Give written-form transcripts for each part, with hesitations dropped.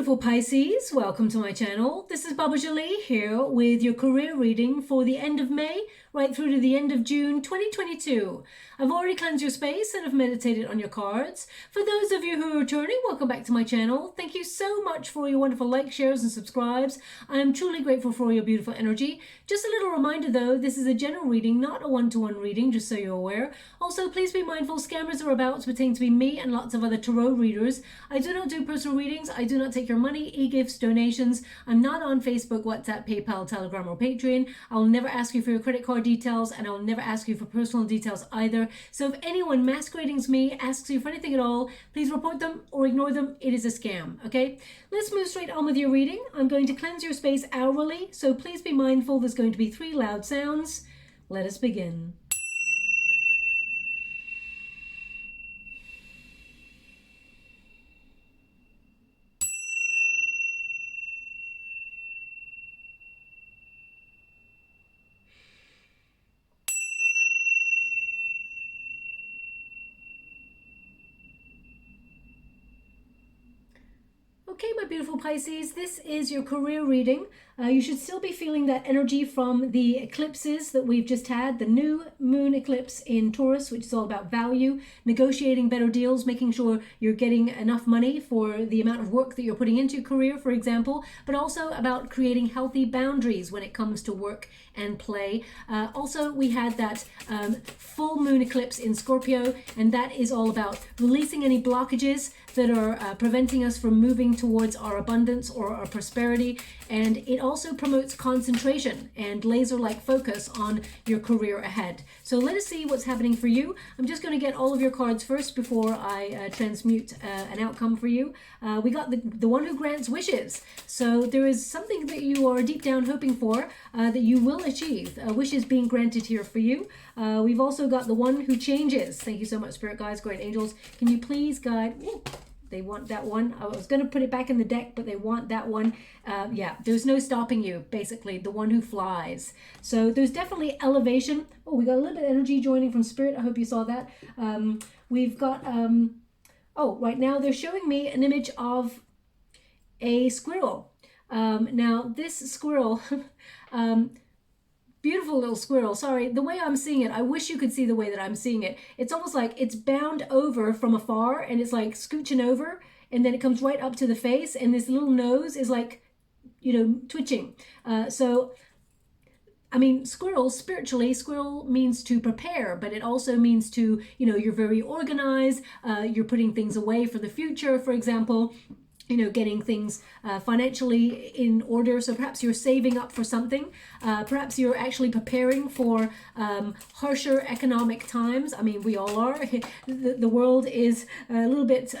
beautiful Pisces, welcome to my channel. This is Baba Jolie here with your career reading for the end of May right through to the end of June 2022. I've already cleansed your space and have meditated on your cards. For those of you who are returning, welcome back to my channel. Thank you so much for your wonderful likes, shares and subscribes. I am truly grateful for your beautiful energy. Just a little reminder though, this is a general reading, not a one-to-one reading, just so you're aware. Also, please be mindful, scammers are about to pretend to be me and lots of other tarot readers. I do not do personal readings. I do not take your money, e-gifts, donations. I'm not on Facebook, WhatsApp, PayPal, Telegram or Patreon. I'll never ask you for your credit card details and I'll never ask you for personal details either. So if anyone masquerading as me asks you for anything at all, please report them or ignore them. It is a scam, okay? Let's move straight on with your reading. I'm going to cleanse your space hourly, so please be mindful. There's going to be 3 loud sounds. Let us begin. Okay, my beautiful Pisces, this is your career reading. You should still be feeling that energy from the eclipses that we've just had. The new moon eclipse in Taurus, which is all about value, negotiating better deals, making sure you're getting enough money for the amount of work that you're putting into your career, for example, but also about creating healthy boundaries when it comes to work and play. Also, we had that full moon eclipse in Scorpio, and that is all about releasing any blockages that are preventing us from moving towards our abundance or our prosperity. And it also promotes concentration and laser-like focus on your career ahead. So let us see what's happening for you. I'm just going to get all of your cards first before I transmute an outcome for you. We got the one who grants wishes. So there is something that you are deep down hoping for that you will achieve. Wishes being granted here for you. We've also got the one who changes. Thank you so much, Spirit Guides, Great Angels. Can you please guide... Ooh, they want that one. I was going to put it back in the deck, but they want that one. Yeah, there's no stopping you, basically. The one who flies. So there's definitely elevation. Oh, we got a little bit of energy joining from Spirit. I hope you saw that. We've got... oh, right now they're showing me an image of a squirrel. Now, this squirrel... beautiful little squirrel. Sorry, the way I'm seeing it, I wish you could see the way that I'm seeing it. It's almost like it's bound over from afar and it's like scooching over and then it comes right up to the face and this little nose is like, you know, twitching. So, I mean, squirrel, spiritually, squirrel means to prepare, but it also means to, you know, you're very organized, you're putting things away for the future, for example. You know, getting things financially in order. So perhaps you're saving up for something. Perhaps you're actually preparing for harsher economic times. I mean, we all are. The world is a little bit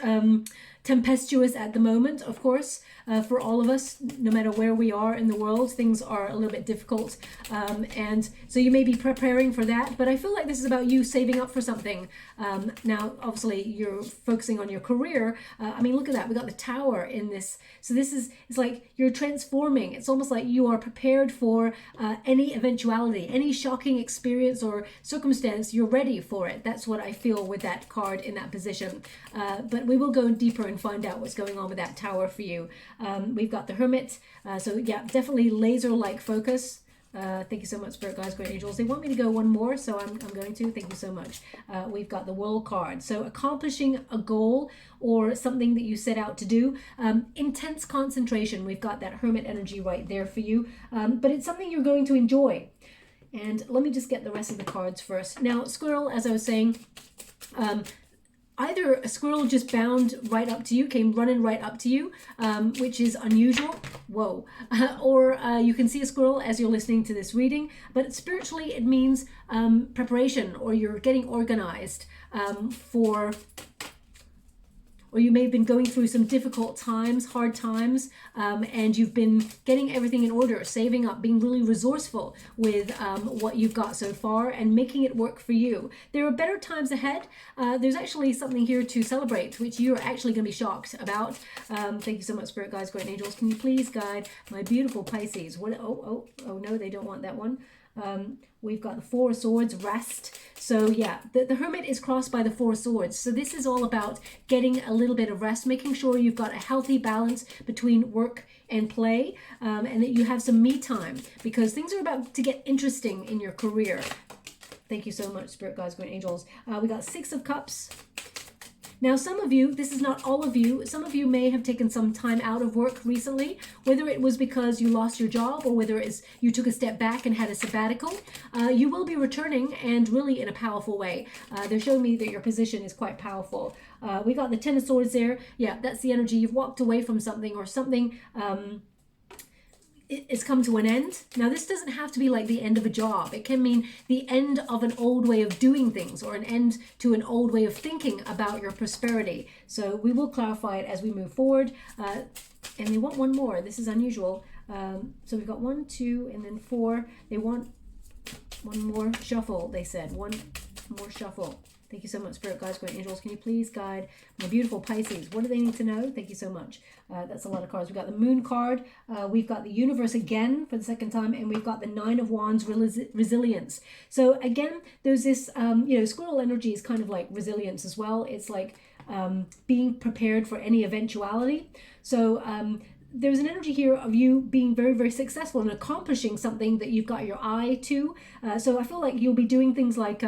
tempestuous at the moment, of course, for all of us, no matter where we are in the world, things are a little bit difficult. And so you may be preparing for that, but I feel like this is about you saving up for something. Now, obviously, you're focusing on your career. I mean, look at that. We got the Tower in this. So this is, it's like you're transforming. It's almost like you are prepared for any eventuality, any shocking experience or circumstance, you're ready for it. That's what I feel with that card in that position. But we will go deeper and find out what's going on with that Tower for you. We've got the Hermit. So yeah, definitely laser-like focus. Thank you so much, Spirit Guides, Great Angels. They want me to go one more, so I'm going to. Thank you so much. We've got the World card. So accomplishing a goal or something that you set out to do. Intense concentration. We've got that Hermit energy right there for you. But it's something you're going to enjoy. And let me just get the rest of the cards first. Now, Squirrel, as I was saying, either a squirrel just bound right up to you, came running right up to you, which is unusual. Whoa. Or you can see a squirrel as you're listening to this reading, but spiritually it means preparation, or you're getting organized for... or you may have been going through some difficult times, hard times, and you've been getting everything in order, saving up, being really resourceful with what you've got so far and making it work for you. There are better times ahead. There's actually something here to celebrate, which you're actually going to be shocked about. Thank you so much, Spirit Guides, Great Angels. Can you please guide my beautiful Pisces? What? Oh, no, they don't want that one. We've got the Four of Swords, rest. So yeah, the Hermit is crossed by the Four of Swords. So this is all about getting a little bit of rest, making sure you've got a healthy balance between work and play, and that you have some me time, because things are about to get interesting in your career. Thank you so much, Spirit Guides, Great Angels. We got Six of Cups. Now, some of you, this is not all of you, some of you may have taken some time out of work recently, whether it was because you lost your job or whether it's you took a step back and had a sabbatical. You will be returning, and really in a powerful way. They're showing me that your position is quite powerful. We got the Ten of Swords there. Yeah, that's the energy. You've walked away from something, or something it's come to an end. Now, this doesn't have to be like the end of a job. It can mean the end of an old way of doing things, or an end to an old way of thinking about your prosperity. So we will clarify it as we move forward. And they want one more. This is unusual. So we've got 1, 2, and then 4. They want one more shuffle, they said. One more shuffle. Thank you so much, Spirit Guides, Great Angels. Can you please guide my beautiful Pisces? What do they need to know? Thank you so much. That's a lot of cards. We've got the Moon card. We've got the Universe again for the second time. And we've got the Nine of Wands, resilience. So again, there's this, squirrel energy is kind of like resilience as well. It's like being prepared for any eventuality. So there's an energy here of you being very, very successful and accomplishing something that you've got your eye to. So I feel like you'll be doing things like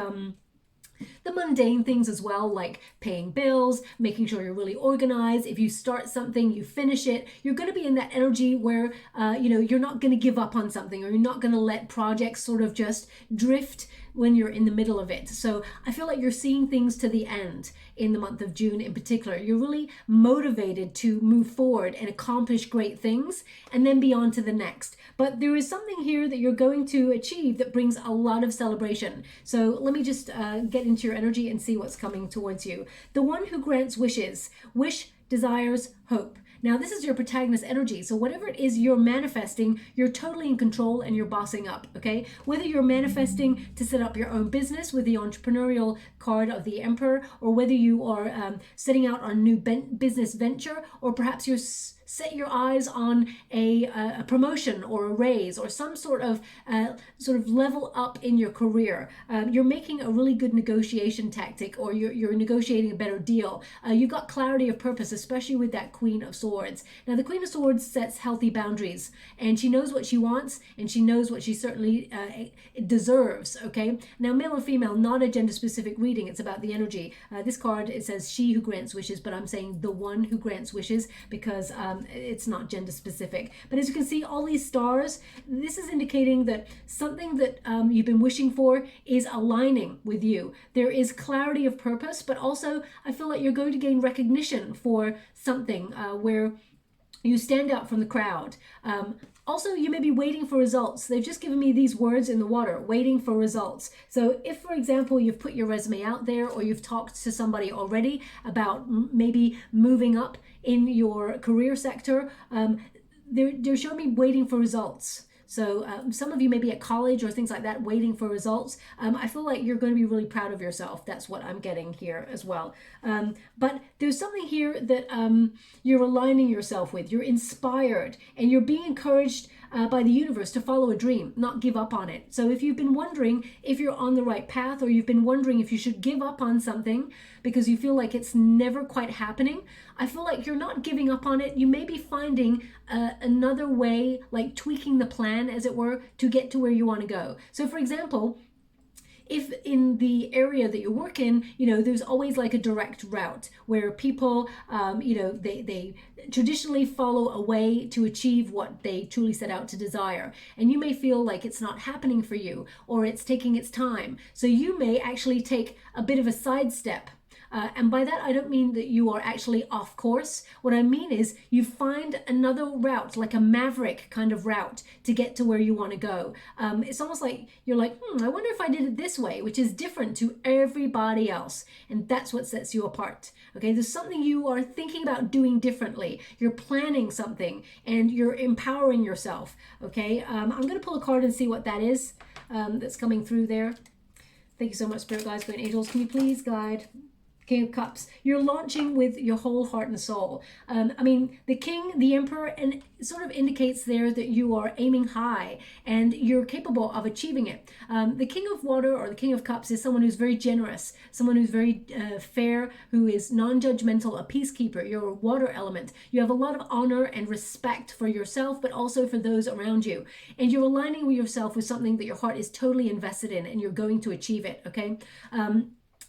the mundane things as well, like paying bills, making sure you're really organized. If you start something, you finish it. You're going to be in that energy where, you're not going to give up on something, or you're not going to let projects sort of just drift when you're in the middle of it. So I feel like you're seeing things to the end in the month of June in particular. You're really motivated to move forward and accomplish great things, and then be on to the next. But there is something here that you're going to achieve that brings a lot of celebration. So let me just get into your energy and see what's coming towards you. The one who grants wishes. Wish, desires, hope. Now, this is your protagonist energy. So whatever it is you're manifesting, you're totally in control and you're bossing up, okay? Whether you're manifesting to set up your own business with the entrepreneurial card of the Emperor, or whether you are setting out on a new business venture, or perhaps you're set your eyes on a promotion or a raise, or some sort of level up in your career. You're making a really good negotiation tactic, or you're negotiating a better deal. You've got clarity of purpose, especially with that Queen of Swords. Now, the Queen of Swords sets healthy boundaries, and she knows what she wants, and she knows what she certainly deserves, okay? Now, male and female, not a gender-specific reading. It's about the energy. This card, it says she who grants wishes, but I'm saying the one who grants wishes, because it's not gender specific. But as you can see, all these stars, this is indicating that something that you've been wishing for is aligning with you. There is clarity of purpose, but also I feel like you're going to gain recognition for something where you stand out from the crowd. Also, you may be waiting for results. They've just given me these words in the water, waiting for results. So if, for example, you've put your resume out there, or you've talked to somebody already about maybe moving up in your career sector, they're showing me waiting for results. So some of you may be at college or things like that, waiting for results. I feel like you're going to be really proud of yourself. That's what I'm getting here as well. But there's something here that you're aligning yourself with. You're inspired, and you're being encouraged by the universe to follow a dream, not give up on it. So if you've been wondering if you're on the right path, or you've been wondering if you should give up on something because you feel like it's never quite happening, I feel like you're not giving up on it. You may be finding another way, like tweaking the plan, as it were, to get to where you want to go. So for example, if in the area that you work in, there's always like a direct route where people, they traditionally follow a way to achieve what they truly set out to desire. And you may feel like it's not happening for you, or it's taking its time. So you may actually take a bit of a sidestep. And by that, I don't mean that you are actually off course. What I mean is you find another route, like a maverick kind of route, to get to where you want to go. It's almost like you're like, I wonder if I did it this way, which is different to everybody else. And that's what sets you apart. Okay, there's something you are thinking about doing differently. You're planning something, and you're empowering yourself. Okay, I'm going to pull a card and see what that is that's coming through there. Thank you so much, Spirit Guides, Great Angels. Can you please guide King of Cups. You're launching with your whole heart and soul. I mean, the King, the Emperor, and it sort of indicates there that you are aiming high and you're capable of achieving it. The King of Water or the King of Cups is someone who's very generous, someone who's very fair, who is non-judgmental, a peacekeeper. You're a water element. You have a lot of honor and respect for yourself, but also for those around you. And you're aligning with yourself with something that your heart is totally invested in, and you're going to achieve it, okay?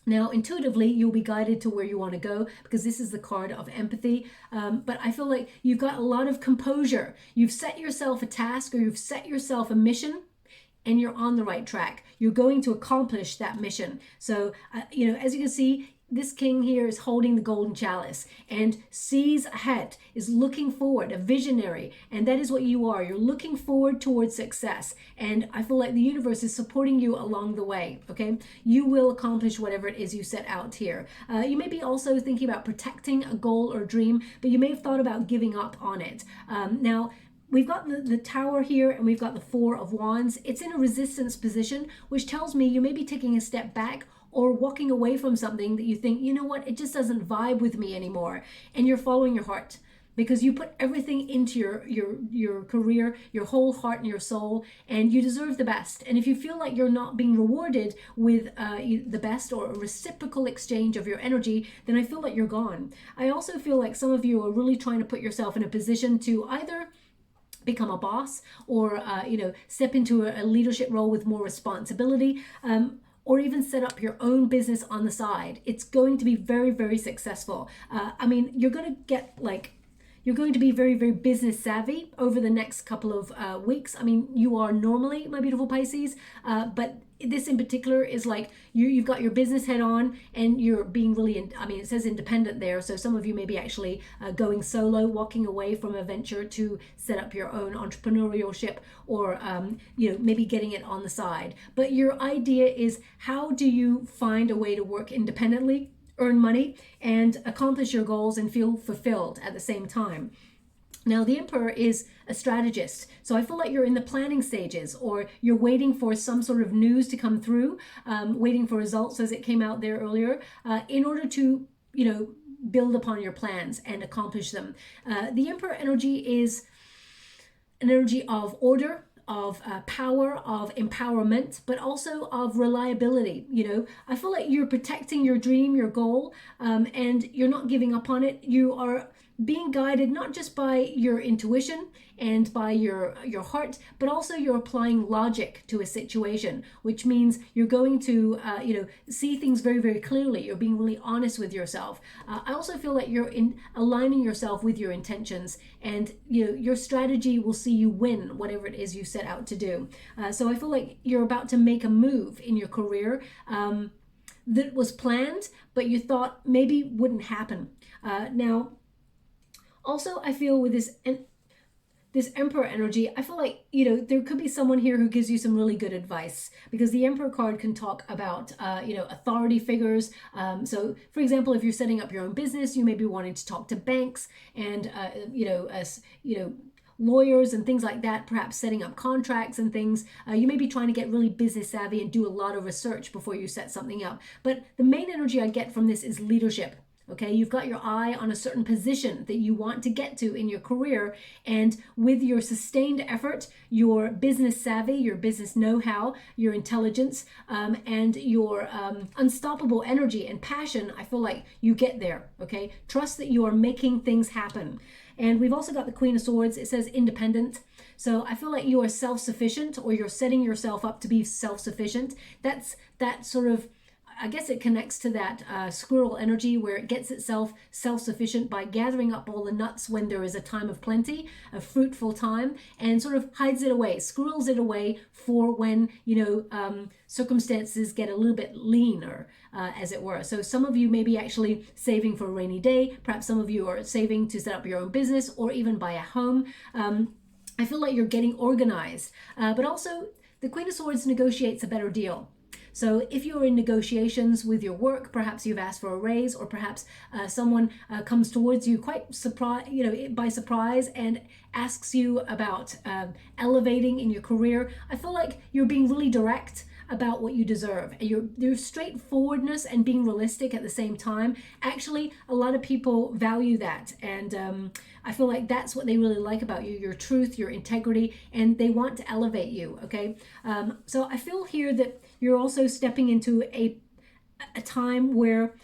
Now, intuitively, you'll be guided to where you want to go because this is the card of empathy. But I feel like you've got a lot of composure. You've set yourself a task or you've set yourself a mission and you're on the right track. You're going to accomplish that mission. So, you know, as you can see, this king here is holding the golden chalice and sees ahead, is looking forward, a visionary. And that is what you are. You're looking forward towards success. And I feel like the universe is supporting you along the way, okay? You will accomplish whatever it is you set out here. You may be also thinking about protecting a goal or dream, but you may have thought about giving up on it. Now, we've got the Tower here and we've got the Four of Wands. It's in a resistance position, which tells me you may be taking a step back or walking away from something that you think, you know what, it just doesn't vibe with me anymore. And you're following your heart because you put everything into your career, your whole heart and your soul, and you deserve the best. And if you feel like you're not being rewarded with the best or a reciprocal exchange of your energy, then I feel like you're gone. I also feel like some of you are really trying to put yourself in a position to either become a boss or, you know, step into a leadership role with more responsibility, or even set up your own business on the side. It's going to be very, very successful. I mean, you're going to be very, very business savvy over the next couple of weeks. I mean, you are normally, my beautiful Pisces, but this in particular is like you've got your business head on and you're being really, I mean, it says independent there. So some of you may be actually going solo, walking away from a venture to set up your own entrepreneurship or, you know, maybe getting it on the side. But your idea is, how do you find a way to work independently, earn money, and accomplish your goals and feel fulfilled at the same time? Now, the Emperor is a strategist. So I feel like you're in the planning stages or you're waiting for some sort of news to come through, waiting for results as it came out there earlier, in order to, you know, build upon your plans and accomplish them. The Emperor energy is an energy of order, of power, of empowerment, but also of reliability. You know, I feel like you're protecting your dream, your goal, and you're not giving up on it. You are being guided not just by your intuition and by your heart, but also you're applying logic to a situation, which means you're going to you know, see things very, very clearly. You're being really honest with yourself. I also feel like you're aligning yourself with your intentions, and you know, your strategy will see you win whatever it is you set out to do. So I feel like you're about to make a move in your career that was planned, but you thought maybe wouldn't happen. Now, also, I feel with this Emperor energy, I feel like, you know, there could be someone here who gives you some really good advice, because the Emperor card can talk about, you know, authority figures. So, for example, if you're setting up your own business, you may be wanting to talk to banks and, you know, lawyers and things like that, perhaps setting up contracts and things. You may be trying to get really business savvy and do a lot of research before you set something up. But the main energy I get from this is leadership. Okay, you've got your eye on a certain position that you want to get to in your career, and with your sustained effort, your business savvy, your business know-how, your intelligence, and your unstoppable energy and passion, I feel like you get there. Okay, trust that you are making things happen. And we've also got the Queen of Swords. It says independent. So I feel like you are self-sufficient, or you're setting yourself up to be self-sufficient. That's that sort of, I guess it connects to that squirrel energy, where it gets itself self-sufficient by gathering up all the nuts when there is a time of plenty, a fruitful time, and sort of hides it away, squirrels it away for when, you know, circumstances get a little bit leaner, as it were. So some of you may be actually saving for a rainy day. Perhaps some of you are saving to set up your own business or even buy a home. I feel like you're getting organized, but also the Queen of Swords negotiates a better deal. So if you're in negotiations with your work, perhaps you've asked for a raise, or perhaps someone comes towards you quite by surprise and asks you about elevating in your career. I feel like you're being really direct. about what you deserve. Your straightforwardness and being realistic at the same time. Actually, a lot of people value that, and I feel like that's what they really like about you, your truth, your integrity, and they want to elevate you, okay? So I feel here that you're also stepping into a time where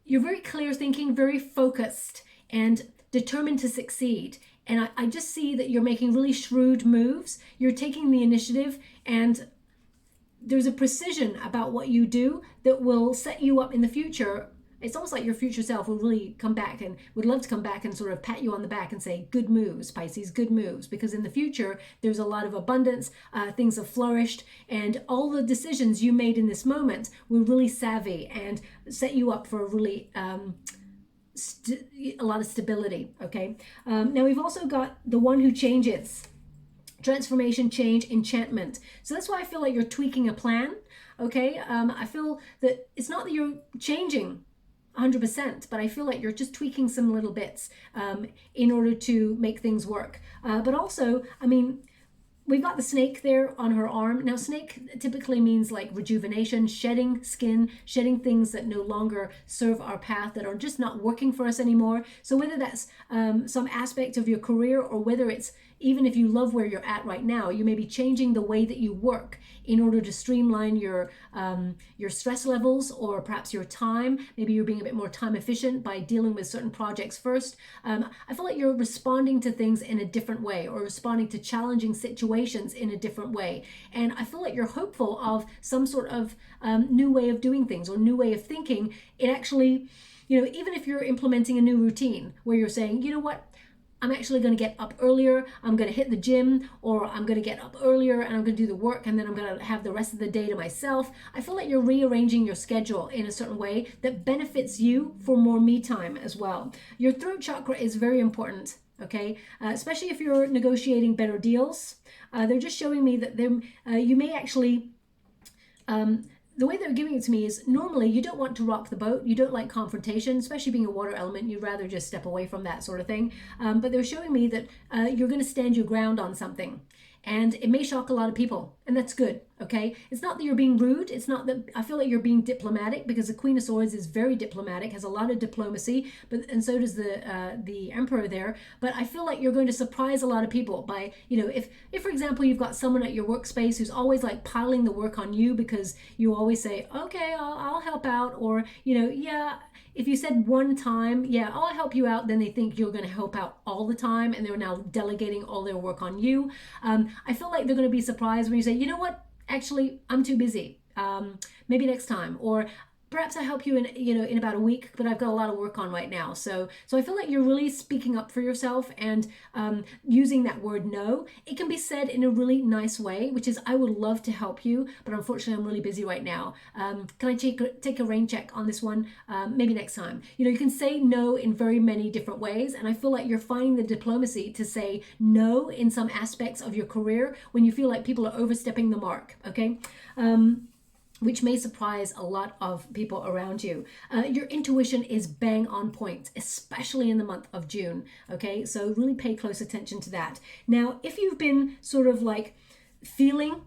you're very clear thinking, very focused, and determined to succeed. And I just see that you're making really shrewd moves. You're taking the initiative, and there's a precision about what you do that will set you up in the future. It's almost like your future self will really come back and would love to come back and sort of pat you on the back and say, good moves, Pisces, good moves. Because in the future, there's a lot of abundance, things have flourished, and all the decisions you made in this moment were really savvy and set you up for a really a lot of stability, okay? Now we've also got the one who changes. Transformation, change, enchantment. So that's why I feel like you're tweaking a plan, okay? I feel that it's not that you're changing 100%, but I feel like you're just tweaking some little bits in order to make things work. But also, I mean, we've got the snake there on her arm. Now, snake typically means like rejuvenation, shedding skin, shedding things that no longer serve our path, that are just not working for us anymore. So whether that's some aspect of your career, or whether it's even if you love where you're at right now, you may be changing the way that you work in order to streamline your stress levels, or perhaps your time. Maybe you're being a bit more time efficient by dealing with certain projects first. I feel like you're responding to things in a different way, or responding to challenging situations in a different way. And I feel like you're hopeful of some sort of new way of doing things, or new way of thinking. It actually, you know, even if you're implementing a new routine where you're saying, you know what, I'm actually going to get up earlier, I'm going to hit the gym, or I'm going to get up earlier and I'm going to do the work, and then I'm going to have the rest of the day to myself. I feel like you're rearranging your schedule in a certain way that benefits you for more me time as well. Your throat chakra is very important, okay? Especially if you're negotiating better deals. They're just showing me that you may actually... the way they're giving it to me is, normally you don't want to rock the boat. You don't like confrontation, especially being a water element. You'd rather just step away from that sort of thing. But they're showing me that you're going to stand your ground on something. And it may shock a lot of people, and that's good, okay? It's not that you're being rude. It's not that, I feel like you're being diplomatic, because the Queen of Swords is very diplomatic, has a lot of diplomacy, and so does the Emperor there. But I feel like you're going to surprise a lot of people by, you know, if for example, you've got someone at your workspace who's always like piling the work on you, because you always say, okay, I'll help out, or, you know, yeah, if you said one time, yeah, I'll help you out, then they think you're going to help out all the time, and they're now delegating all their work on you. I feel like they're going to be surprised when you say, you know what, actually, I'm too busy. Maybe next time. Or perhaps I help you in about a week, but I've got a lot of work on right now. So I feel like you're really speaking up for yourself and using that word no. It can be said in a really nice way, which is, I would love to help you, but unfortunately I'm really busy right now. Can I take a rain check on this one? Maybe next time. You know, you can say no in very many different ways, and I feel like you're finding the diplomacy to say no in some aspects of your career when you feel like people are overstepping the mark, okay? Which may surprise a lot of people around you. Your intuition is bang on point, especially in the month of June, okay? So really pay close attention to that. Now, if you've been sort of like feeling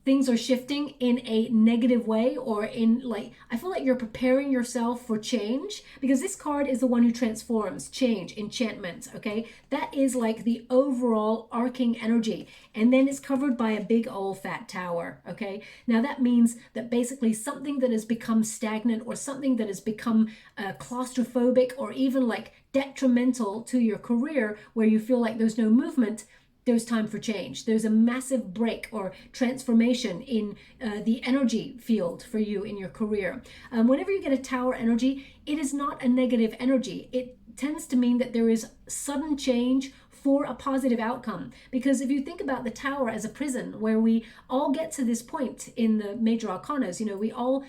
things are shifting in a negative way, or in like, I feel like you're preparing yourself for change, because this card is the one who transforms, change, enchantment, okay? That is like the overall arcing energy. And then it's covered by a big old fat tower, okay? Now that means that basically something that has become stagnant, or something that has become claustrophobic, or even like detrimental to your career, where you feel like there's no movement, there's time for change. There's a massive break or transformation in the energy field for you in your career. Whenever you get a tower energy, it is not a negative energy. It tends to mean that there is sudden change for a positive outcome. Because if you think about the tower as a prison, where we all get to this point in the major arcanas, you know, we all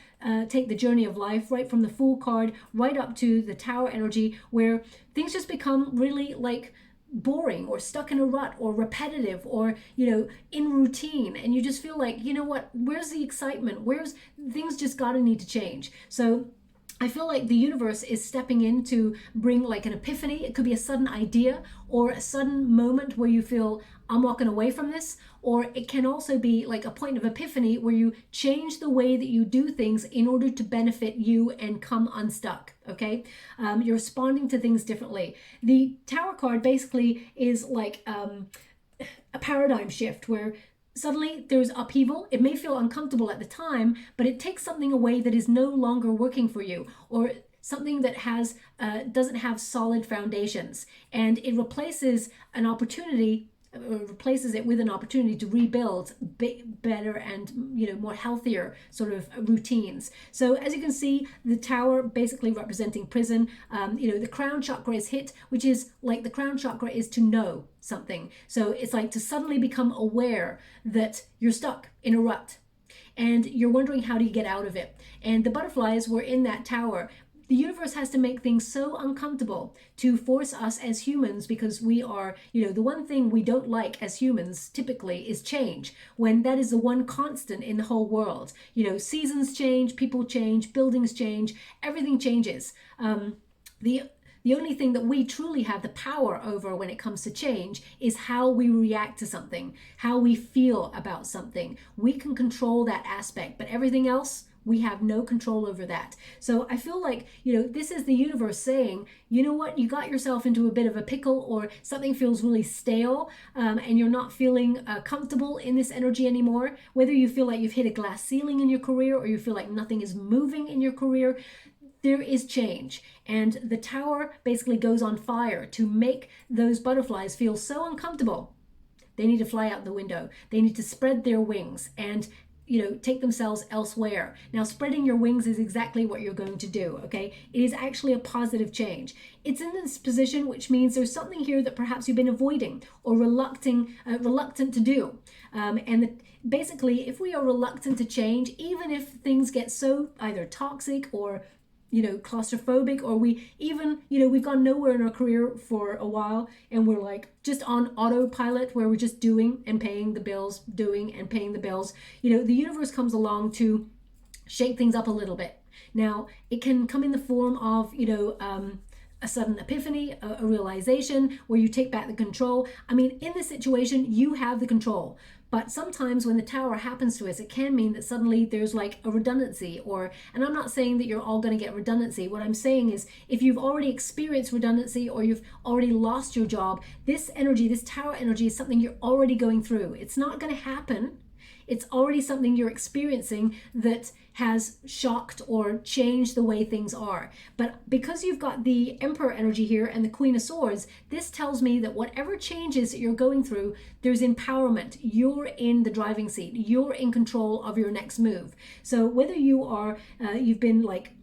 take the journey of life, right from the Fool card right up to the tower energy, where things just become really like boring, or stuck in a rut, or repetitive, or, you know, in routine, and you just feel like, you know what, where's the excitement, where's things just gotta need to change. So I feel like the universe is stepping in to bring like an epiphany. It could be a sudden idea or a sudden moment where you feel, I'm walking away from this. Or it can also be like a point of epiphany where you change the way that you do things in order to benefit you and come unstuck. Okay, you're responding to things differently. The Tower card basically is like a paradigm shift where suddenly there's upheaval. It may feel uncomfortable at the time, but it takes something away that is no longer working for you, or something that has doesn't have solid foundations, and it replaces an opportunity, replaces it with an opportunity to rebuild better and, you know, more healthier sort of routines. So as you can see, the Tower basically representing prison. You know, the crown chakra is hit, which is like the crown chakra is to know something. So it's like to suddenly become aware that you're stuck in a rut and you're wondering, how do you get out of it? And the butterflies were in that Tower. The universe has to make things so uncomfortable to force us as humans, because we are, you know, the one thing we don't like as humans typically is change, when that is the one constant in the whole world. You know, seasons change, people change, buildings change, everything changes. The only thing that we truly have the power over when it comes to change is how we react to something, how we feel about something. We can control that aspect, but everything else, we have no control over that. So I feel like, you know, this is the universe saying, you know what, you got yourself into a bit of a pickle, or something feels really stale, and you're not feeling comfortable in this energy anymore. Whether you feel like you've hit a glass ceiling in your career, or you feel like nothing is moving in your career, there is change. And the Tower basically goes on fire to make those butterflies feel so uncomfortable. They need to fly out the window. They need to spread their wings and, you know, take themselves elsewhere. Now, spreading your wings is exactly what you're going to do, okay? It is actually a positive change. It's in this position, which means there's something here that perhaps you've been avoiding or reluctant to do. Basically, if we are reluctant to change, even if things get so either toxic or, you know, claustrophobic, or we even, you know, we've gone nowhere in our career for a while and we're like just on autopilot where we're just doing and paying the bills, doing and paying the bills, you know, the universe comes along to shake things up a little bit. Now, it can come in the form of, you know, a sudden epiphany, a realization where you take back the control. I mean, in this situation, you have the control. But sometimes when the Tower happens to us, it can mean that suddenly there's like a redundancy, and I'm not saying that you're all going to get redundancy. What I'm saying is, if you've already experienced redundancy or you've already lost your job, this energy, this Tower energy, is something you're already going through. It's not going to happen. It's already something you're experiencing that has shocked or changed the way things are. But because you've got the Emperor energy here and the Queen of Swords, this tells me that whatever changes that you're going through, there's empowerment. You're in the driving seat. You're in control of your next move. So whether you are, you've been like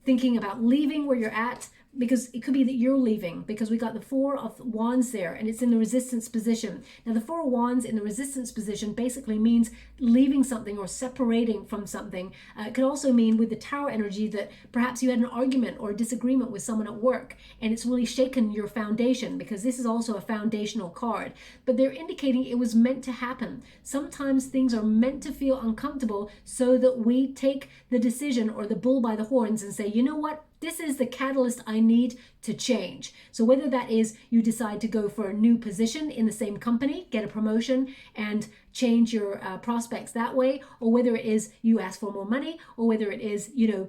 thinking about leaving where you're at, because it could be that you're leaving, because we got the Four of Wands there and it's in the resistance position. Now, the Four of Wands in the resistance position basically means leaving something or separating from something. It could also mean with the Tower energy that perhaps you had an argument or a disagreement with someone at work and it's really shaken your foundation, because this is also a foundational card. But they're indicating it was meant to happen. Sometimes things are meant to feel uncomfortable so that we take the decision or the bull by the horns and say, you know what? This is the catalyst I need to change. So whether that is you decide to go for a new position in the same company, get a promotion and change your prospects that way, or whether it is you ask for more money, or whether it is, you know,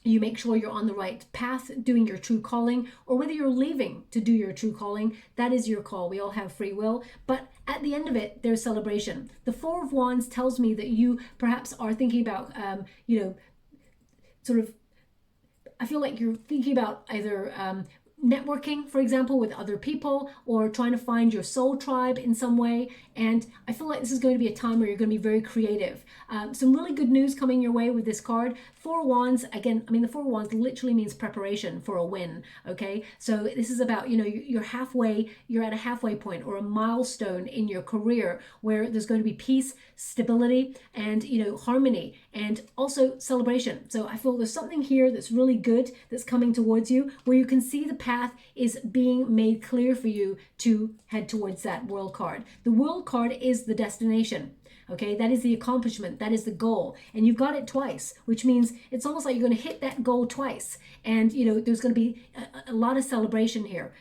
you make sure you're on the right path doing your true calling, or whether you're leaving to do your true calling, that is your call. We all have free will, but at the end of it, there's celebration. The Four of Wands tells me that you perhaps are thinking about, you know, sort of, I feel like you're thinking about either networking, for example, with other people, or trying to find your soul tribe in some way. And I feel like this is going to be a time where you're going to be very creative. Some really good news coming your way with this card. Four of Wands, again, I mean, the Four of Wands literally means preparation for a win, okay? So this is about, you know, you're at a halfway point or a milestone in your career where there's going to be peace, stability, and, you know, harmony, and also celebration. So I feel there's something here that's really good that's coming towards you, where you can see the path is being made clear for you to head towards that world card. The world card is the destination. Okay, that is the accomplishment, that is the goal, and you've got it twice, which means it's almost like you're going to hit that goal twice, and you know there's going to be a lot of celebration here,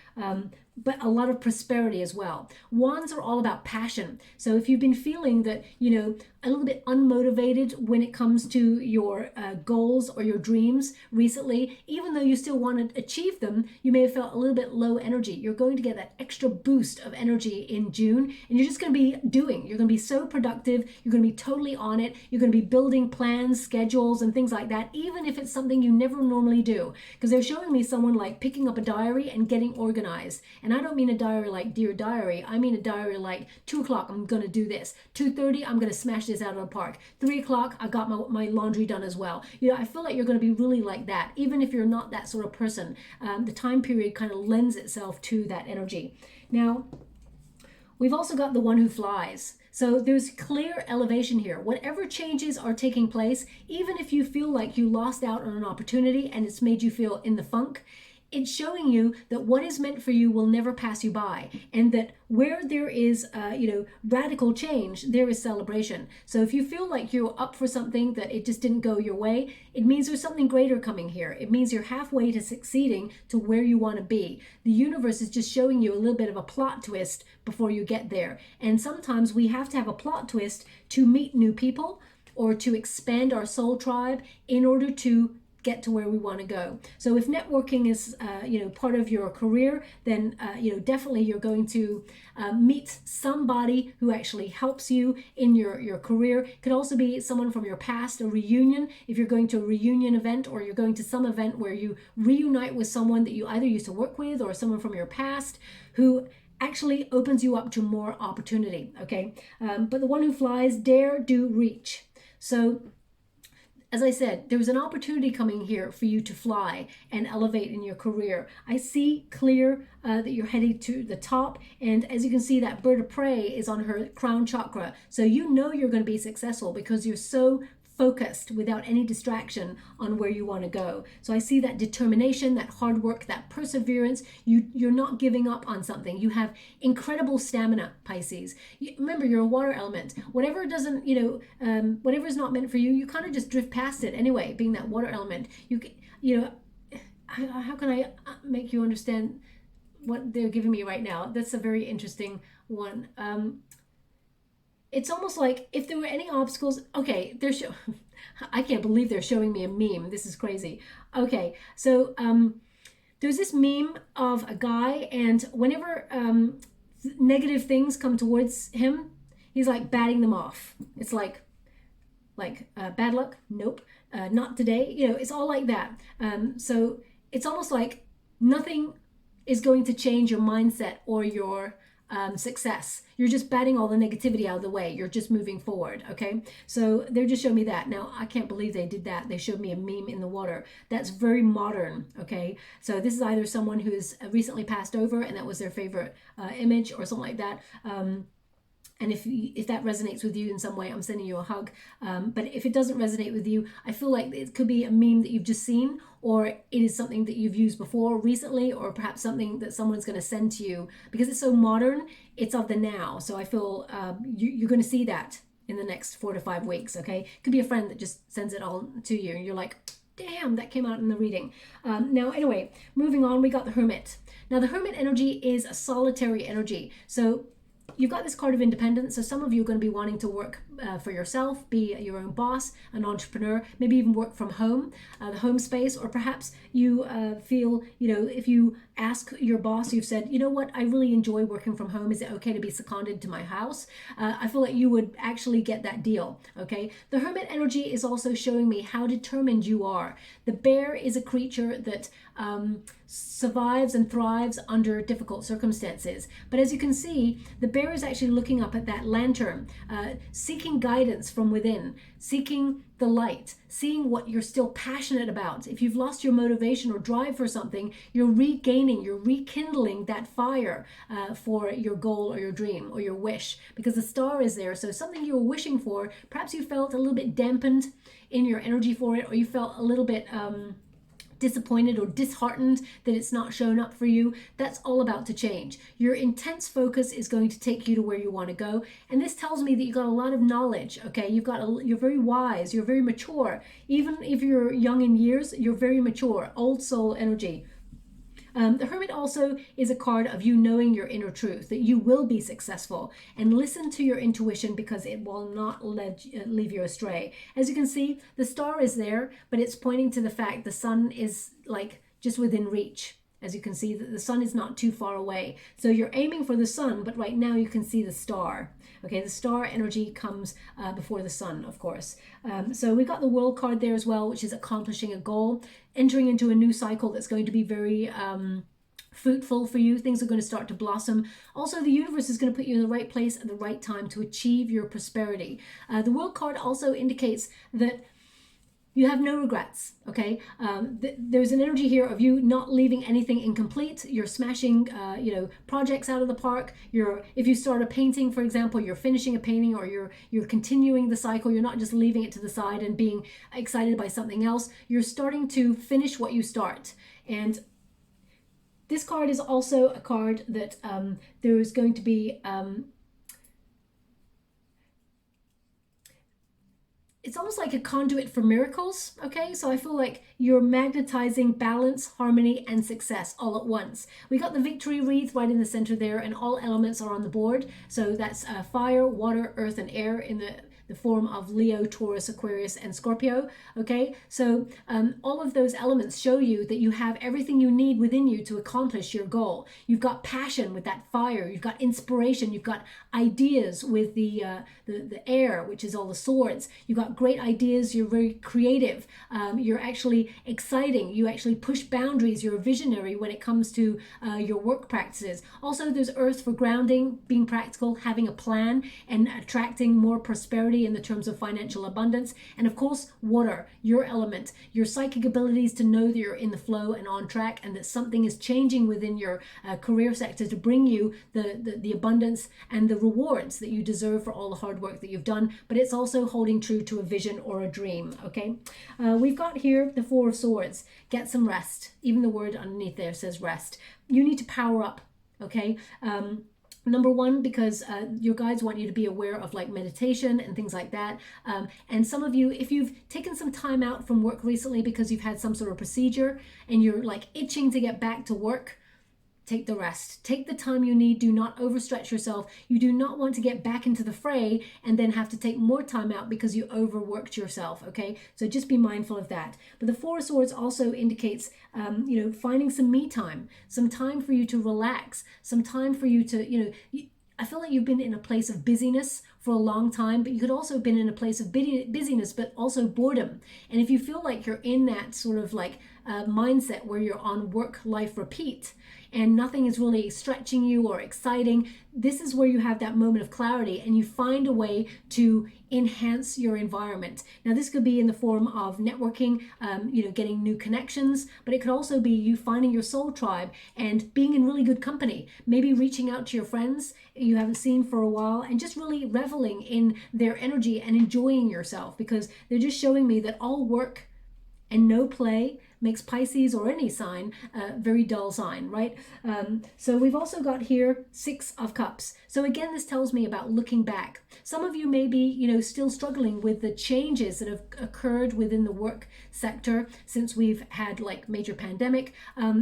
but a lot of prosperity as well. Wands are all about passion, so if you've been feeling that, you know, a little bit unmotivated when it comes to your goals or your dreams recently, even though you still want to achieve them, you may have felt a little bit low energy. You're going to get that extra boost of energy in June, and you're just going to be doing. You're going to be so productive. You're going to be totally on it. You're going to be building plans, schedules, and things like that, even if it's something you never normally do. Because they're showing me someone like picking up a diary and getting organized. And I don't mean a diary like Dear Diary. I mean a diary like 2 o'clock, I'm going to do this. 2:30, I'm going to smash this out of the park. 3 o'clock, I got my laundry done as well. You know, I feel like you're going to be really like that. Even if you're not that sort of person, the time period kind of lends itself to that energy. Now, we've also got the one who flies. So there's clear elevation here. Whatever changes are taking place, even if you feel like you lost out on an opportunity and it's made you feel in the funk, it's showing you that what is meant for you will never pass you by, and that where there is, radical change, there is celebration. So if you feel like you're up for something that it just didn't go your way, it means there's something greater coming here. It means you're halfway to succeeding to where you want to be. The universe is just showing you a little bit of a plot twist before you get there. And sometimes we have to have a plot twist to meet new people or to expand our soul tribe in order to get to where we want to go. So if networking is part of your career, then definitely you're going to meet somebody who actually helps you in your career. It could also be someone from your past, a reunion, if you're going to a reunion event, or you're going to some event where you reunite with someone that you either used to work with or someone from your past who actually opens you up to more opportunity. Okay, but the one who flies, dare, do, reach. So as I said, there's an opportunity coming here for you to fly and elevate in your career. I see clear that you're heading to the top. And as you can see, that bird of prey is on her crown chakra. So you know you're going to be successful because you're so focused without any distraction on where you want to go. So I see that determination, that hard work, that perseverance. You're not giving up on something. You have incredible stamina, Pisces. Remember, you're a water element. Whatever doesn't, whatever is not meant for you, you kind of just drift past it anyway, being that water element. How can I make you understand what they're giving me right now? That's a very interesting one. It's almost like if there were any obstacles, okay, I can't believe they're showing me a meme. This is crazy. Okay, so there's this meme of a guy, and whenever negative things come towards him, he's like batting them off. It's like bad luck? Nope, not today. It's all like that. So it's almost like nothing is going to change your mindset or your success. You're just batting all the negativity out of the way. You're just moving forward. Okay, so they're just showing me that. Now I can't believe they did that. They showed me a meme in the water. That's very modern. Okay, so this is either someone who has recently passed over and that was their favorite image or something like that. And if that resonates with you in some way, I'm sending you a hug. But if it doesn't resonate with you, I feel like it could be a meme that you've just seen, or it is something that you've used before recently, or perhaps something that someone's going to send to you. Because it's so modern, it's of the now. So I feel you're going to see that in the next 4 to 5 weeks, okay? It could be a friend that just sends it all to you, and you're like, damn, that came out in the reading. Now, anyway, moving on, we got the Hermit. Now, the Hermit energy is a solitary energy. So you've got this card of independence, so some of you are going to be wanting to work for yourself, be your own boss, an entrepreneur, maybe even work from home, the home space, or perhaps you feel, if you ask your boss, you've said, you know what, I really enjoy working from home. Is it okay to be seconded to my house? I feel like you would actually get that deal, okay? The Hermit energy is also showing me how determined you are. The bear is a creature that survives and thrives under difficult circumstances. But as you can see, the bear is actually looking up at that lantern, seeking guidance from within, seeking the light, seeing what you're still passionate about. If you've lost your motivation or drive for something, you're rekindling that fire for your goal or your dream or your wish, because the star is there. So something you were wishing for, perhaps you felt a little bit dampened in your energy for it, or you felt a little bit disappointed or disheartened that it's not shown up for you, that's all about to change. Your intense focus is going to take you to where you want to go. And this tells me that you've got a lot of knowledge, okay? You're very wise, you're very mature. Even if you're young in years, you're very mature, old soul energy. The Hermit also is a card of you knowing your inner truth, that you will be successful, and listen to your intuition because it will not leave you astray. As you can see, the star is there, but it's pointing to the fact the sun is like just within reach. As you can see, that the sun is not too far away. So you're aiming for the sun, but right now you can see the star. Okay, the star energy comes before the sun, of course. So we got the World card there as well, which is accomplishing a goal, entering into a new cycle that's going to be very fruitful for you. Things are going to start to blossom. Also, the universe is going to put you in the right place at the right time to achieve your prosperity. The World card also indicates that you have no regrets, okay? There's an energy here of you not leaving anything incomplete. You're smashing, projects out of the park. If you start a painting, for example, you're finishing a painting, or you're continuing the cycle. You're not just leaving it to the side and being excited by something else. You're starting to finish what you start. And this card is also a card that there is going to be it's almost like a conduit for miracles, okay? So I feel like you're magnetizing balance, harmony, and success all at once. We got the victory wreath right in the center there, and all elements are on the board. So that's fire, water, earth, and air in the form of Leo, Taurus, Aquarius, and Scorpio, okay? So all of those elements show you that you have everything you need within you to accomplish your goal. You've got passion with that fire, you've got inspiration, you've got ideas with the air, which is all the swords. You've got great ideas, you're very creative, you're actually exciting, you actually push boundaries, you're a visionary when it comes to your work practices. Also, there's earth for grounding, being practical, having a plan, and attracting more prosperity in the terms of financial abundance. And of course, water, your element, your psychic abilities to know that you're in the flow and on track, and that something is changing within your career sector to bring you the abundance and the rewards that you deserve for all the hard work that you've done. But it's also holding true to a vision or a dream, okay? We've got here the Four of Swords. Get some rest. Even the word underneath there says rest. You need to power up, okay? Number one, because your guides want you to be aware of like meditation and things like that. And some of you, if you've taken some time out from work recently because you've had some sort of procedure and you're like itching to get back to work, take the rest. Take the time you need. Do not overstretch yourself. You do not want to get back into the fray and then have to take more time out because you overworked yourself, okay? So just be mindful of that. But the Four of Swords also indicates, finding some me time, some time for you to relax, some time for you to, I feel like you've been in a place of busyness for a long time, but you could also have been in a place of busyness, but also boredom. And if you feel like you're in that sort of like mindset where you're on work-life repeat, and nothing is really stretching you or exciting, this is where you have that moment of clarity and you find a way to enhance your environment. Now, this could be in the form of networking, getting new connections, but it could also be you finding your soul tribe and being in really good company, maybe reaching out to your friends you haven't seen for a while and just really reveling in their energy and enjoying yourself, because they're just showing me that all work and no play makes Pisces or any sign a very dull sign, right? So we've also got here Six of Cups. So again, this tells me about looking back. Some of you may be, still struggling with the changes that have occurred within the work sector since we've had like major pandemic.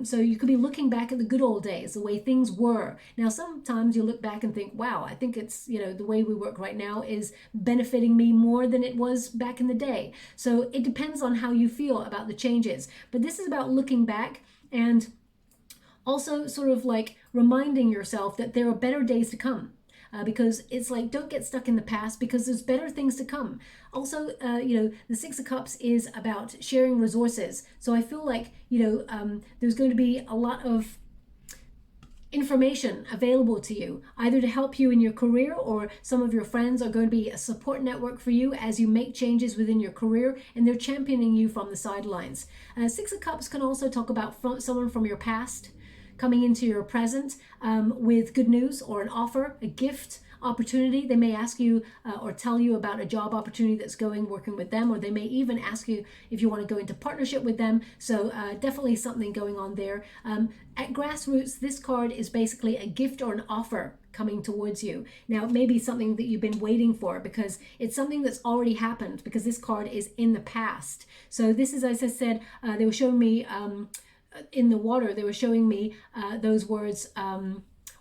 So you could be looking back at the good old days, the way things were. Now, sometimes you look back and think, wow, I think it's, the way we work right now is benefiting me more than it was back in the day. So it depends on how you feel about the changes. But this is about looking back and also sort of like reminding yourself that there are better days to come. Because it's like, don't get stuck in the past because there's better things to come. Also, the Six of Cups is about sharing resources. So I feel like, there's going to be a lot of information available to you, either to help you in your career, or some of your friends are going to be a support network for you as you make changes within your career, and they're championing you from the sidelines. Six of Cups can also talk about someone from your past coming into your present with good news or an offer, a gift, opportunity. They may ask you or tell you about a job opportunity that's working with them, or they may even ask you if you want to go into partnership with them. So definitely something going on there. At Grassroots, this card is basically a gift or an offer coming towards you. Now, it may be something that you've been waiting for, because it's something that's already happened, because this card is in the past. So this is, as I said, they were showing me in the water, they were showing me those words,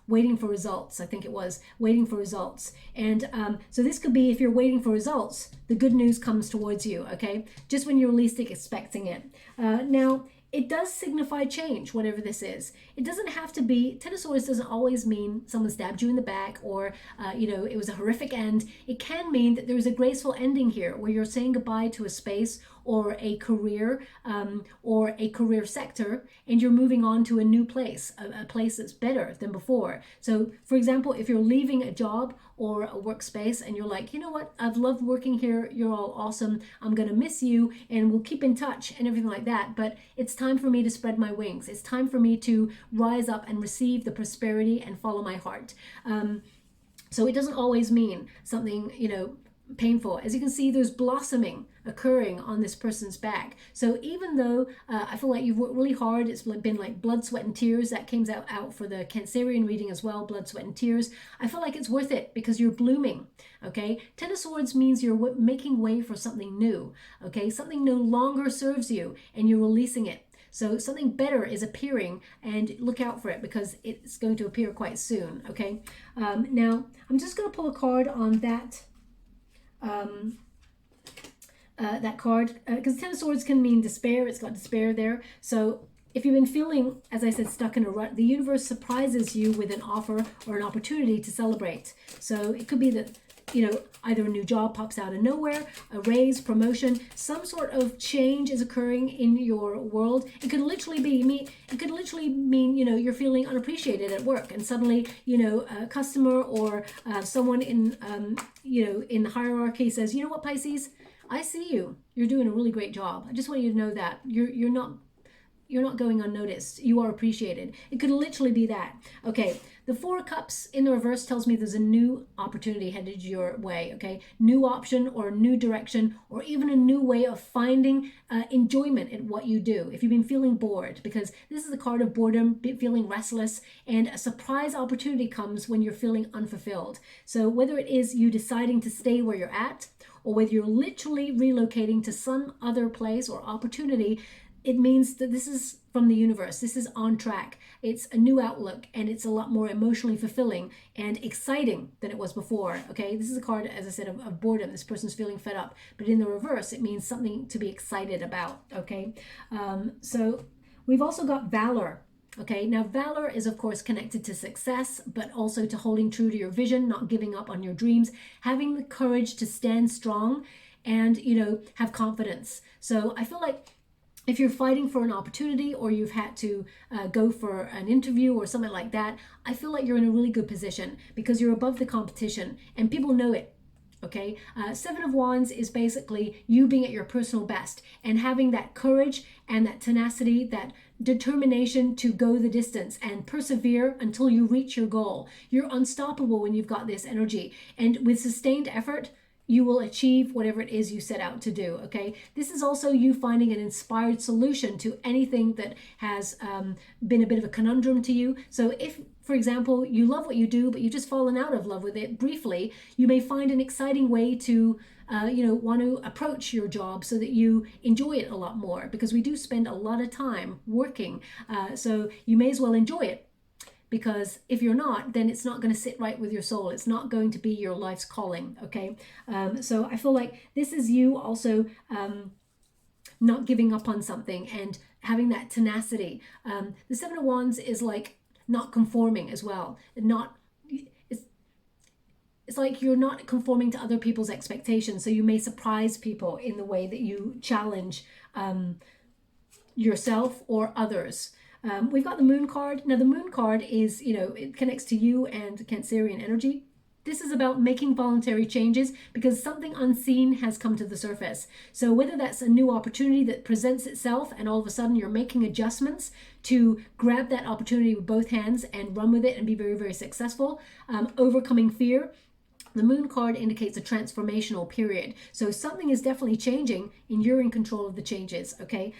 waiting for results. I think it was waiting for results. And so this could be, if you're waiting for results, the good news comes towards you, okay? Just when you're least expecting it. Now, it does signify change, whatever this is. It doesn't have to be, Ten of Swords doesn't always mean someone stabbed you in the back, or, you know, it was a horrific end. It can mean that there is a graceful ending here, where you're saying goodbye to a space or a career sector, and you're moving on to a new place, a place that's better than before. So, for example, if you're leaving a job or a workspace and you're like, you know what, I've loved working here, you're all awesome, I'm gonna miss you, and we'll keep in touch and everything like that, but it's time for me to spread my wings. It's time for me to rise up and receive the prosperity and follow my heart. So it doesn't always mean something, you know, painful. As you can see, there's blossoming occurring on this person's back. So even though I feel like you've worked really hard, it's been like blood, sweat, and tears. That came out for the Cancerian reading as well, blood, sweat, and tears. I feel like it's worth it, because you're blooming, okay? Ten of Swords means you're making way for something new, okay? Something no longer serves you, and you're releasing it. So something better is appearing, and look out for it, because it's going to appear quite soon, okay? Now, I'm just going to pull a card on that that card, because Ten of Swords can mean despair. It's got despair there. So if you've been feeling, as I said, stuck in a rut, the universe surprises you with an offer or an opportunity to celebrate. So it could be that, you know, either a new job pops out of nowhere, a raise, promotion, some sort of change is occurring in your world. It could literally mean, you know, you're feeling unappreciated at work, and suddenly, you know, a customer or someone in, you know, in the hierarchy says, you know what, Pisces, I see you. You're doing a really great job. I just want you to know that you're not going unnoticed. You are appreciated. It could literally be that. Okay, the Four of Cups in the reverse tells me there's a new opportunity headed your way, okay? New option or new direction, or even a new way of finding enjoyment at what you do. If you've been feeling bored, because this is the card of boredom, feeling restless, and a surprise opportunity comes when you're feeling unfulfilled. So whether it is you deciding to stay where you're at, or whether you're literally relocating to some other place or opportunity, it means that this is from the universe. This is on track. It's a new outlook, and it's a lot more emotionally fulfilling and exciting than it was before, okay? This is a card, as I said, of boredom. This person's feeling fed up. But in the reverse, it means something to be excited about, okay? So we've also got valor. Okay, now valor is of course connected to success, but also to holding true to your vision, not giving up on your dreams, having the courage to stand strong and, you know, have confidence. So I feel like if you're fighting for an opportunity, or you've had to go for an interview or something like that, I feel like you're in a really good position, because you're above the competition and people know it. Okay, Seven of Wands is basically you being at your personal best and having that courage and that tenacity, that determination to go the distance and persevere until you reach your goal. You're unstoppable when you've got this energy, and with sustained effort, you will achieve whatever it is you set out to do, okay? This is also you finding an inspired solution to anything that has been a bit of a conundrum to you. So if, for example, you love what you do, but you've just fallen out of love with it briefly, you may find an exciting way to, you know, want to approach your job so that you enjoy it a lot more, because we do spend a lot of time working. So you may as well enjoy it. Because if you're not, then it's not going to sit right with your soul. It's not going to be your life's calling, okay? So I feel like this is you also not giving up on something and having that tenacity. The Seven of Wands is like not conforming as well. It's like you're not conforming to other people's expectations. So you may surprise people in the way that you challenge yourself or others. We've got the Moon card. Now the Moon card is, you know, it connects to you and Cancerian energy. This is about making voluntary changes because something unseen has come to the surface. So whether that's a new opportunity that presents itself and all of a sudden you're making adjustments to grab that opportunity with both hands and run with it and be very, very successful, overcoming fear. The moon card indicates a transformational period. So something is definitely changing and you're in control of the changes, okay?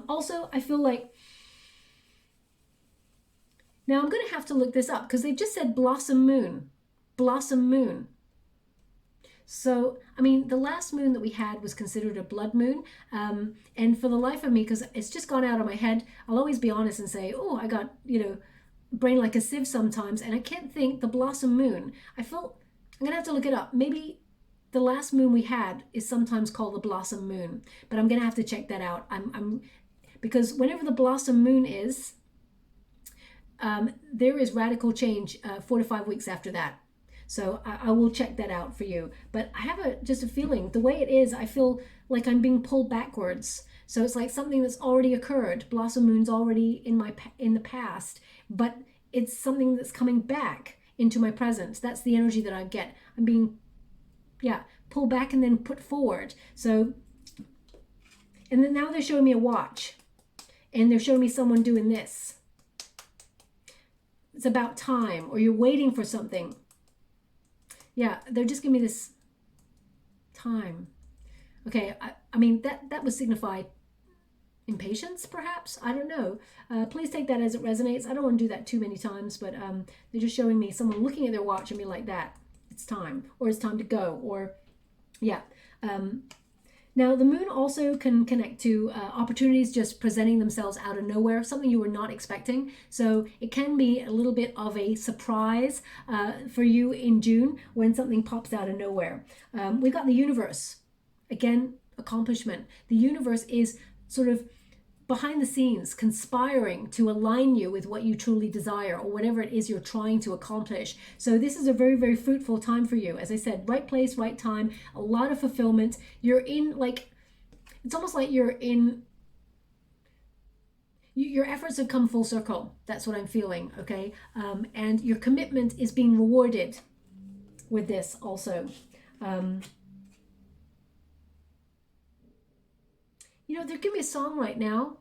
Also, I feel like, now I'm going to have to look this up because they've just said blossom moon. Blossom moon. So, I mean, the last moon that we had was considered a blood moon. And for the life of me, because it's just gone out of my head, I'll always be honest and say, oh, I got, you know, brain like a sieve sometimes. And I can't think the blossom moon. I feel, I'm going to have to look it up. Maybe the last moon we had is sometimes called the blossom moon. But I'm going to have to check that out. Because whenever the blossom moon is, there is radical change 4 to 5 weeks after that. So I will check that out for you. But I have just a feeling, the way it is, I feel like I'm being pulled backwards. So it's like something that's already occurred. Blossom moon's already in the past, but it's something that's coming back into my present. That's the energy that I get. I'm being, pulled back and then put forward. So, and then now they're showing me a watch, and they're showing me someone doing this. It's about time, or you're waiting for something. Yeah, they're just giving me this time. Okay, I mean, that would signify impatience, perhaps? I don't know. Please take that as it resonates. I don't want to do that too many times, but they're just showing me someone looking at their watch and be like that. It's time, or it's time to go, or, yeah. Now, the moon also can connect to opportunities just presenting themselves out of nowhere, something you were not expecting. So it can be a little bit of a surprise for you in June when something pops out of nowhere. We've got the universe. Again, accomplishment. The universe is sort of behind the scenes conspiring to align you with what you truly desire or whatever it is you're trying to accomplish. So this is a very, very fruitful time for you. As I said, right place, right time, a lot of fulfillment. You're in, like, it's almost like you're in, your efforts have come full circle. That's what I'm feeling, okay? And your commitment is being rewarded with this also. You know, they're giving me a song right now,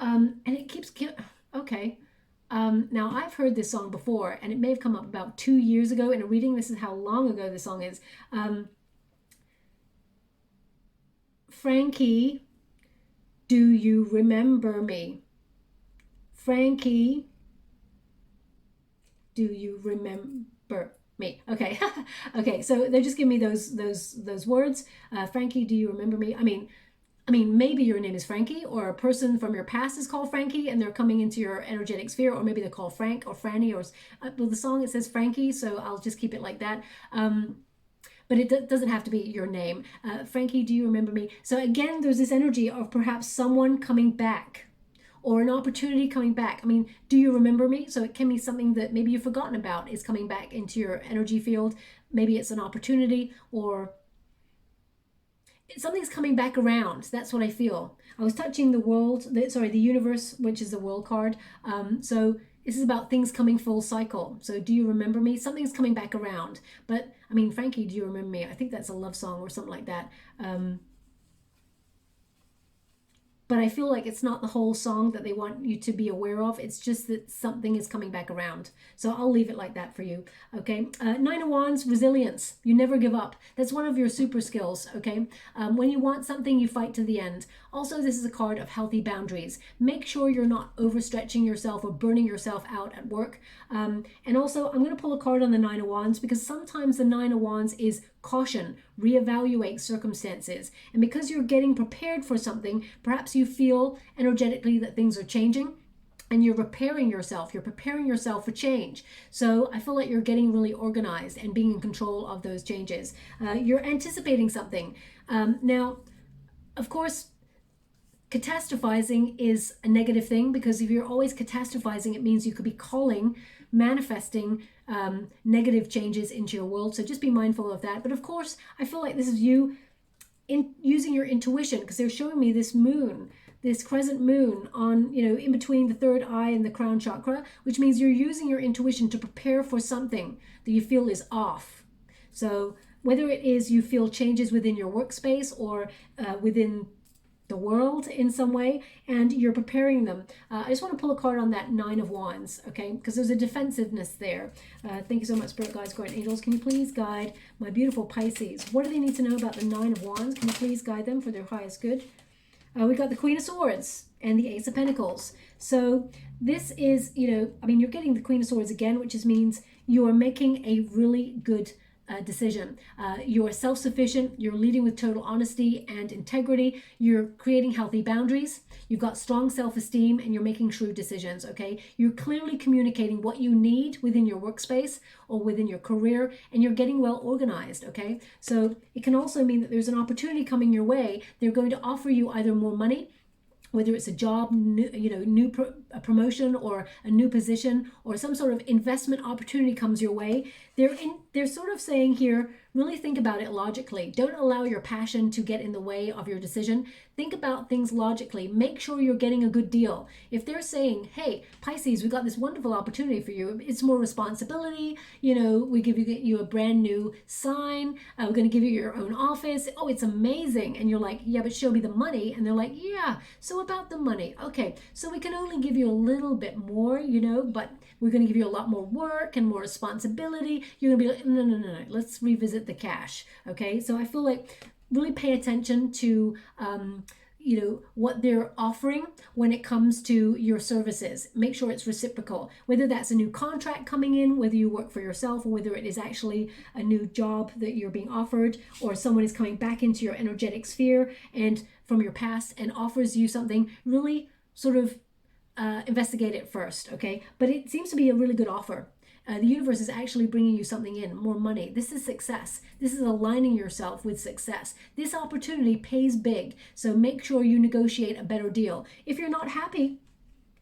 and it keeps, okay. Now, I've heard this song before, and it may have come up about 2 years ago in a reading. This is how long ago this song is. Frankie, do you remember me? Frankie, do you remember me? Okay, okay. So they're just giving me those words. Frankie, do you remember me? I mean, maybe your name is Frankie, or a person from your past is called Frankie, and they're coming into your energetic sphere, or maybe they're called Frank or Franny, or well, the song, it says Frankie, so I'll just keep it like that. But it doesn't have to be your name. Frankie, do you remember me? So again, there's this energy of perhaps someone coming back, or an opportunity coming back. I mean, do you remember me? So it can be something that maybe you've forgotten about is coming back into your energy field. Maybe it's an opportunity, or something's coming back around. That's what I feel. I was touching the universe, which is the world card. So this is about things coming full cycle. So do you remember me? Something's coming back around. But I mean, Frankie, do you remember me? I think that's a love song or something like that. But I feel like it's not the whole song that they want you to be aware of. It's just that something is coming back around. So I'll leave it like that for you, okay? Nine of Wands, resilience. You never give up. That's one of your super skills, okay? When you want something, you fight to the end. Also, this is a card of healthy boundaries. Make sure you're not overstretching yourself or burning yourself out at work. And also, I'm going to pull a card on the Nine of Wands because sometimes the Nine of Wands is caution, reevaluate circumstances. And because you're getting prepared for something, perhaps you feel energetically that things are changing and you're preparing yourself for change. So I feel like you're getting really organized and being in control of those changes. You're anticipating something. Now, of course, catastrophizing is a negative thing, because if you're always catastrophizing, it means you could be manifesting negative changes into your world. So just be mindful of that. But of course, I feel like this is you using your intuition, because they're showing me this moon, this crescent moon on, in between the third eye and the crown chakra, which means you're using your intuition to prepare for something that you feel is off. So whether it is you feel changes within your workspace or within the world in some way, and you're preparing them. I just want to pull a card on that Nine of Wands, okay? Because there's a defensiveness there. Thank you so much, Spirit Guides, Guardian Angels. Can you please guide my beautiful Pisces? What do they need to know about the Nine of Wands? Can you please guide them for their highest good? We got the Queen of Swords and the Ace of Pentacles. So this is, you know, I mean, you're getting the Queen of Swords again, which just means you are making a really good decision. You are self-sufficient. You're leading with total honesty and integrity. You're creating healthy boundaries. You've got strong self-esteem, and you're making shrewd decisions, okay? You're clearly communicating what you need within your workspace or within your career, and you're getting well organized, okay? So it can also mean that there's an opportunity coming your way. They're going to offer you either more money, whether it's a job, a promotion, or a new position, or some sort of investment opportunity comes your way. They're sort of saying here, really think about it logically. Don't allow your passion to get in the way of your decision. Think about things logically. Make sure you're getting a good deal. If they're saying, hey, Pisces, we got this wonderful opportunity for you. It's more responsibility. You know, we give you a brand new sign. We're going to give you your own office. Oh, it's amazing. And you're like, yeah, but show me the money. And they're like, yeah, so about the money. Okay, so we can only give you a little bit more, you know, but we're going to give you a lot more work and more responsibility. You're going to be like, no, let's revisit the cash. Okay, so I feel like really pay attention to you know, what they're offering when it comes to your services. Make sure it's reciprocal, whether that's a new contract coming in, whether you work for yourself, or whether it is actually a new job that you're being offered, or someone is coming back into your energetic sphere and from your past and offers you something. Really sort of investigate it first, okay? But it seems to be a really good offer. The universe is actually bringing you something in, more money. This is success. This is aligning yourself with success. This opportunity pays big, so make sure you negotiate a better deal. If you're not happy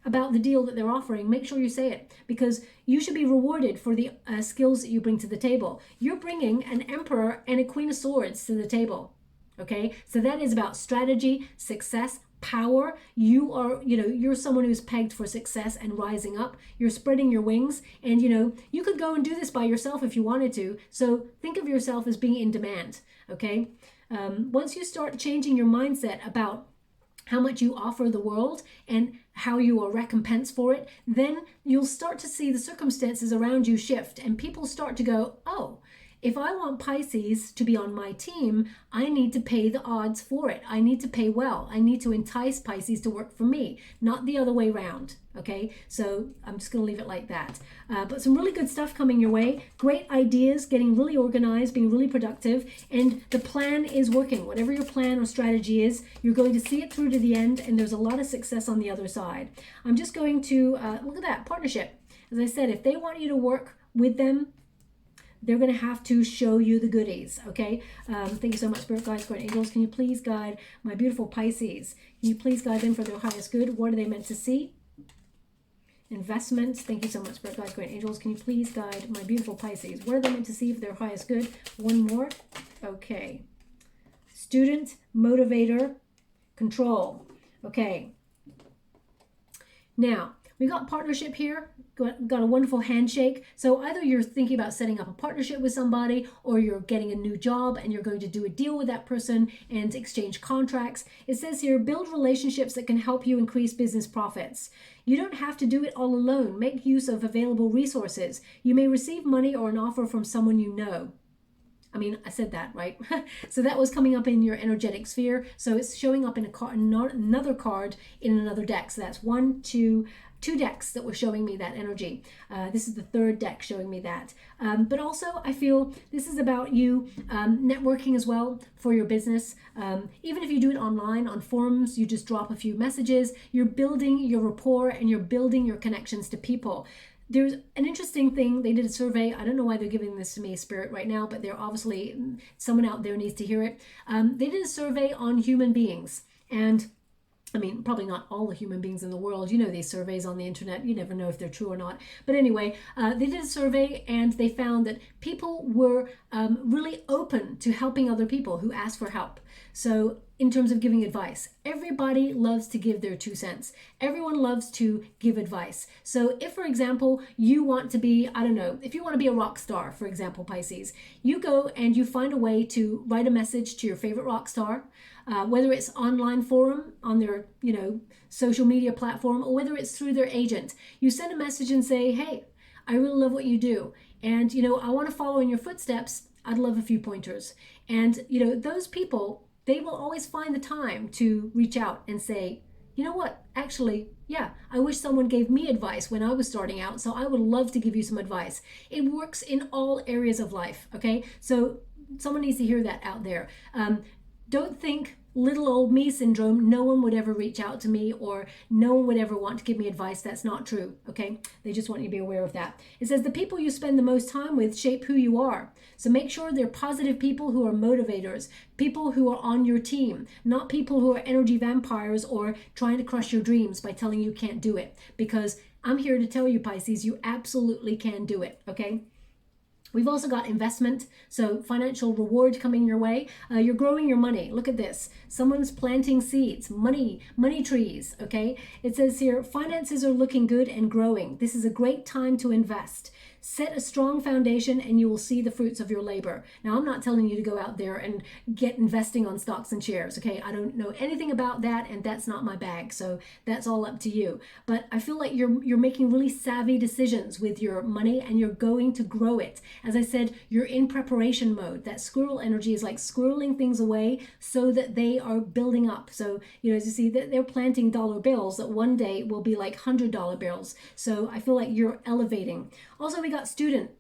about the deal that they're offering, make sure you say it, because you should be rewarded for the skills that you bring to the table. You're bringing an Emperor and a Queen of Swords to the table, okay? So that is about strategy, success, power. You are, you know, you're someone who's pegged for success and rising up. You're spreading your wings, and you know, you could go and do this by yourself if you wanted to. So think of yourself as being in demand, okay? Once you start changing your mindset about how much you offer the world and how you are recompensed for it, then you'll start to see the circumstances around you shift, and people start to go, oh, if I want Pisces to be on my team, I need to pay the odds for it. I need to pay well. I need to entice Pisces to work for me, not the other way around, okay? So I'm just going to leave it like that. But some really good stuff coming your way. Great ideas, getting really organized, being really productive, and the plan is working. Whatever your plan or strategy is, you're going to see it through to the end, and there's a lot of success on the other side. I'm just going to, look at that, partnership. As I said, if they want you to work with them, they're going to have to show you the goodies, okay? Thank you so much, Spirit Guides, Guardian Angels. Can you please guide my beautiful Pisces? Can you please guide them for their highest good? What are they meant to see? Investments. Thank you so much, Spirit Guides, Guardian Angels. Can you please guide my beautiful Pisces? What are they meant to see for their highest good? One more. Okay. Student, motivator, control. Okay. Now, we got partnership here, got a wonderful handshake. So either you're thinking about setting up a partnership with somebody, or you're getting a new job and you're going to do a deal with that person and exchange contracts. It says here, build relationships that can help you increase business profits. You don't have to do it all alone. Make use of available resources. You may receive money or an offer from someone you know. I mean, I said that, right? So that was coming up in your energetic sphere. So it's showing up in another card in another deck. So that's two decks that were showing me that energy. This is the third deck showing me that. But also, I feel this is about you networking as well for your business. Even if you do it online, on forums, you just drop a few messages, you're building your rapport and you're building your connections to people. There's an interesting thing. They did a survey. I don't know why they're giving this to me, Spirit, right now, but they're obviously, someone out there needs to hear it. They did a survey on human beings, and I mean, probably not all the human beings in the world. You know, these surveys on the internet, you never know if they're true or not. But anyway, they did a survey and they found that people were really open to helping other people who asked for help. So in terms of giving advice. Everybody loves to give their 2 cents. Everyone loves to give advice. So if, for example, you want to be, I don't know, if you want to be a rock star, for example, Pisces, you go and you find a way to write a message to your favorite rock star, whether it's online forum on their, social media platform, or whether it's through their agent. You send a message and say, hey, I really love what you do. And, I want to follow in your footsteps. I'd love a few pointers. And, those people, they will always find the time to reach out and say, you know what, actually, yeah, I wish someone gave me advice when I was starting out, so I would love to give you some advice. It works in all areas of life, okay? So someone needs to hear that out there. Don't think little old me syndrome, no one would ever reach out to me, or no one would ever want to give me advice. That's not true, okay? They just want you to be aware of that. It says the people you spend the most time with shape who you are. So make sure they're positive people who are motivators, people who are on your team, not people who are energy vampires or trying to crush your dreams by telling you can't do it. Because I'm here to tell you, Pisces, you absolutely can do it, okay? We've also got investment, so financial reward coming your way. You're growing your money. Look at this. Someone's planting seeds, money trees, okay? It says here, finances are looking good and growing. This is a great time to invest. Set a strong foundation and you will see the fruits of your labor. Now, I'm not telling you to go out there and get investing on stocks and shares, okay? I don't know anything about that, and that's not my bag, so that's all up to you. But I feel like you're making really savvy decisions with your money, and you're going to grow it. As I said, you're in preparation mode. That squirrel energy is like squirreling things away so that they are building up. So, as you see, they're planting dollar bills that one day will be like $100 bills. So I feel like you're elevating. Also, we got student.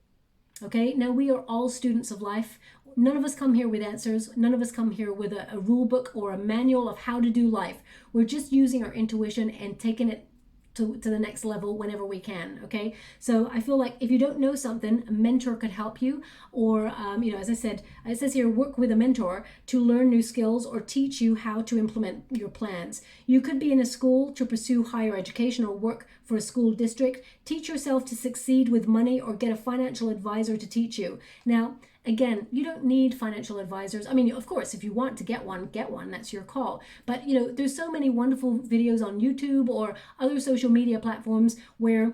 Okay, now we are all students of life. None of us come here with answers. None of us come here with a rule book or a manual of how to do life. We're just using our intuition and taking it to the next level whenever we can, okay? So I feel like if you don't know something, a mentor could help you, or, as I said, it says here, work with a mentor to learn new skills or teach you how to implement your plans. You could be in a school to pursue higher education or work for a school district. Teach yourself to succeed with money or get a financial advisor to teach you. Now, again, you don't need financial advisors. I mean, of course, if you want to get one, that's your call. But, there's so many wonderful videos on YouTube or other social media platforms where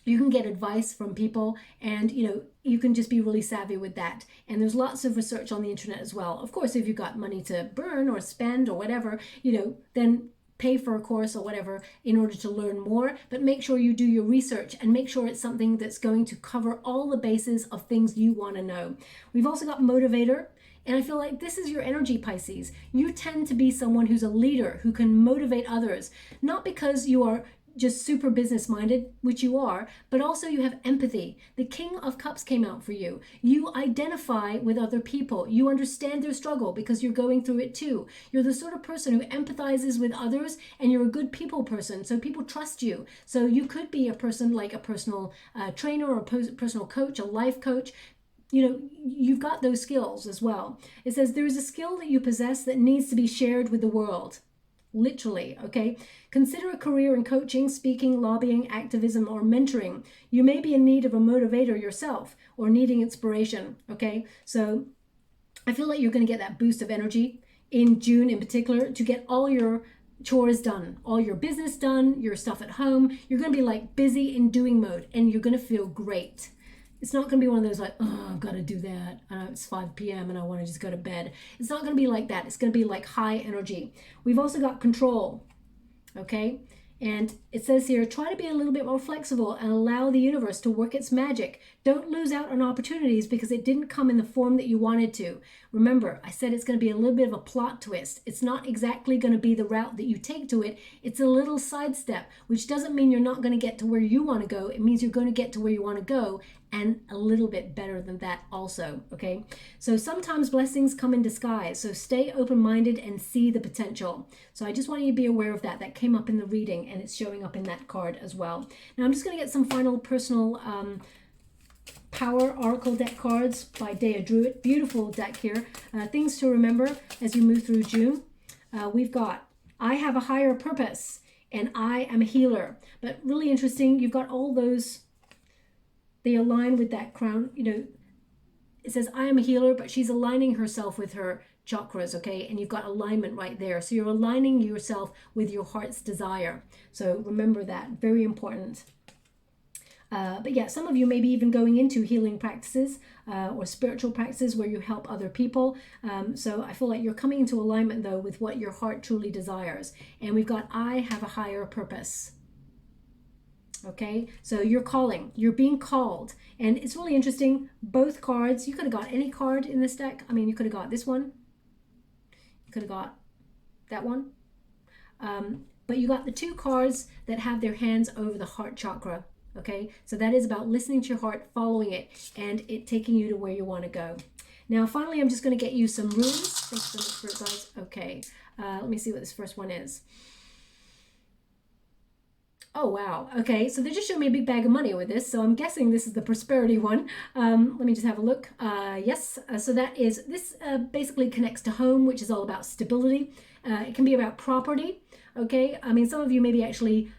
you can get advice from people, and, you can just be really savvy with that. And there's lots of research on the internet as well. Of course, if you've got money to burn or spend or whatever, then pay for a course or whatever in order to learn more, but make sure you do your research and make sure it's something that's going to cover all the bases of things you want to know. We've also got motivator, and I feel like this is your energy, Pisces. You tend to be someone who's a leader who can motivate others, not because you are just super business minded, which you are, but also you have empathy. The King of Cups came out for you. You identify with other people. You understand their struggle because you're going through it too. You're the sort of person who empathizes with others, and you're a good people person, so people trust you. So you could be a person like a personal trainer or a personal coach, a life coach. You've got those skills as well. It says there is a skill that you possess that needs to be shared with the world. Literally, okay? Consider a career in coaching, speaking, lobbying, activism, or mentoring. You may be in need of a motivator yourself or needing inspiration, okay? So I feel like you're going to get that boost of energy in June in particular to get all your chores done, all your business done, your stuff at home. You're going to be like busy in doing mode, and you're going to feel great. It's not going to be one of those like, oh, I've got to do that. It's 5 p.m. and I want to just go to bed. It's not going to be like that. It's going to be like high energy. We've also got control, okay? And it says here, try to be a little bit more flexible and allow the universe to work its magic. Don't lose out on opportunities because it didn't come in the form that you wanted to. Remember, I said it's going to be a little bit of a plot twist. It's not exactly going to be the route that you take to it. It's a little sidestep, which doesn't mean you're not going to get to where you want to go. It means you're going to get to where you want to go, and a little bit better than that also, okay? So sometimes blessings come in disguise, so stay open-minded and see the potential. So I just want you to be aware of that. That came up in the reading, and it's showing up in that card as well. Now I'm just going to get some final personal Power Oracle deck cards by DREWIT. Beautiful deck here. Things to remember as you move through June. We've got, I have a higher purpose, and I am a healer. But really interesting, you've got all those, they align with that crown, it says, I am a healer, but she's aligning herself with her chakras, okay? And you've got alignment right there. So you're aligning yourself with your heart's desire. So remember that, very important. But yeah, some of you may be even going into healing practices or spiritual practices where you help other people. So I feel like you're coming into alignment though with what your heart truly desires. And we've got, I have a higher purpose. Okay, so you're calling, you're being called. And it's really interesting, both cards, you could have got any card in this deck. I mean, you could have got this one. You could have got that one. But you got the two cards that have their hands over the heart chakra. Okay, so that is about listening to your heart, following it, and it taking you to where you want to go. Now, finally, I'm just going to get you some runes. Thanks so much, Spirit guys. Okay, let me see what this first one is. Oh, wow. Okay, so they just showed me a big bag of money with this, so I'm guessing this is the prosperity one. Let me just have a look. Yes, so that is, this basically connects to home, which is all about stability. It can be about property, okay? I mean, some of you may be actually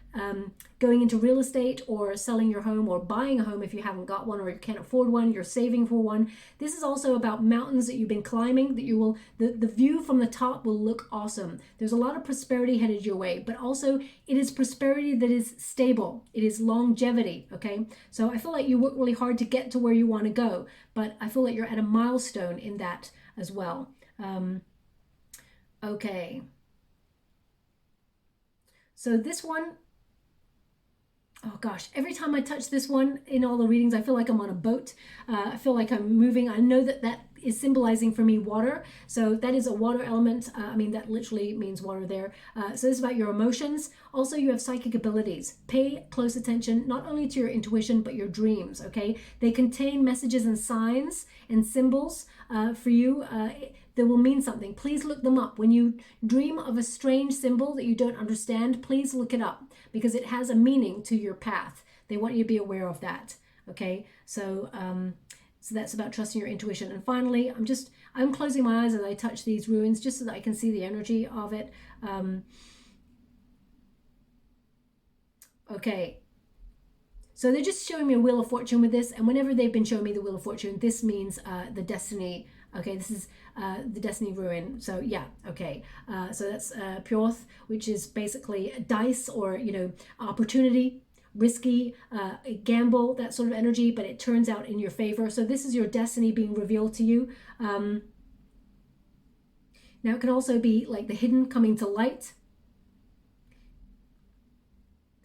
going into real estate or selling your home or buying a home if you haven't got one or you can't afford one, you're saving for one. This is also about mountains that you've been climbing, that you will, the view from the top will look awesome. There's a lot of prosperity headed your way, but also it is prosperity that is stable. It is longevity, okay? So I feel like you work really hard to get to where you want to go, but I feel like you're at a milestone in that as well. Okay. So this one, oh gosh, every time I touch this one in all the readings, I feel like I'm on a boat. I feel like I'm moving. I know that that is symbolizing for me water. So that is a water element. I mean, that literally means water there. So this is about your emotions. Also, you have psychic abilities. Pay close attention, not only to your intuition, but your dreams, okay? They contain messages and signs and symbols for you. That will mean something. Please look them up. When you dream of a strange symbol that you don't understand, please look it up because it has a meaning to your path. They want you to be aware of that. Okay, so so that's about trusting your intuition. And finally, I'm closing my eyes as I touch these ruins just so that I can see the energy of it. Okay. So they're just showing me a Wheel of Fortune with this, and whenever they've been showing me the Wheel of Fortune, this means the destiny. Okay, this is the destiny ruin. So yeah, okay. So that's Pyorth, which is basically dice or, you know, opportunity, risky, gamble, that sort of energy, but it turns out in your favor. So this is your destiny being revealed to you. Now it can also be like the hidden coming to light.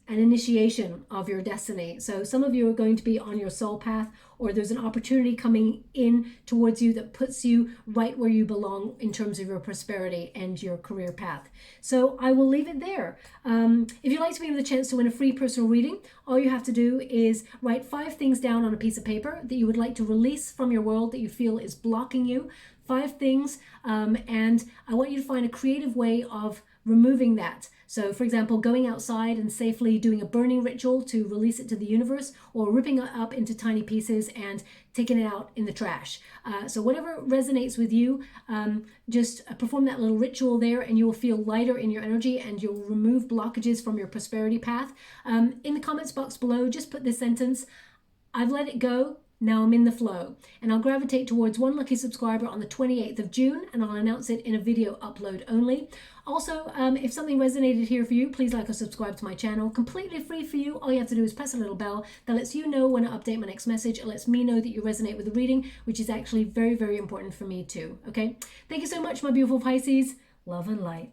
An initiation of your destiny. So some of you are going to be on your soul path, or there's an opportunity coming in towards you that puts you right where you belong in terms of your prosperity and your career path. So I will leave it there. If you'd like to be with a chance to win a free personal reading, all you have to do is write 5 things down on a piece of paper that you would like to release from your world that you feel is blocking you. 5 things, and I want you to find a creative way of removing that. So for example, going outside and safely doing a burning ritual to release it to the universe, or ripping it up into tiny pieces and taking it out in the trash. So whatever resonates with you, just perform that little ritual there and you will feel lighter in your energy and you'll remove blockages from your prosperity path. In the comments box below, just put this sentence: I've let it go. Now I'm in the flow, and I'll gravitate towards one lucky subscriber on the 28th of June, and I'll announce it in a video upload only. Also, if something resonated here for you, please like or subscribe to my channel. Completely free for you. All you have to do is press a little bell that lets you know when I update my next message. It lets me know that you resonate with the reading, which is actually very, very important for me too. Okay? Thank you so much, my beautiful Pisces. Love and light.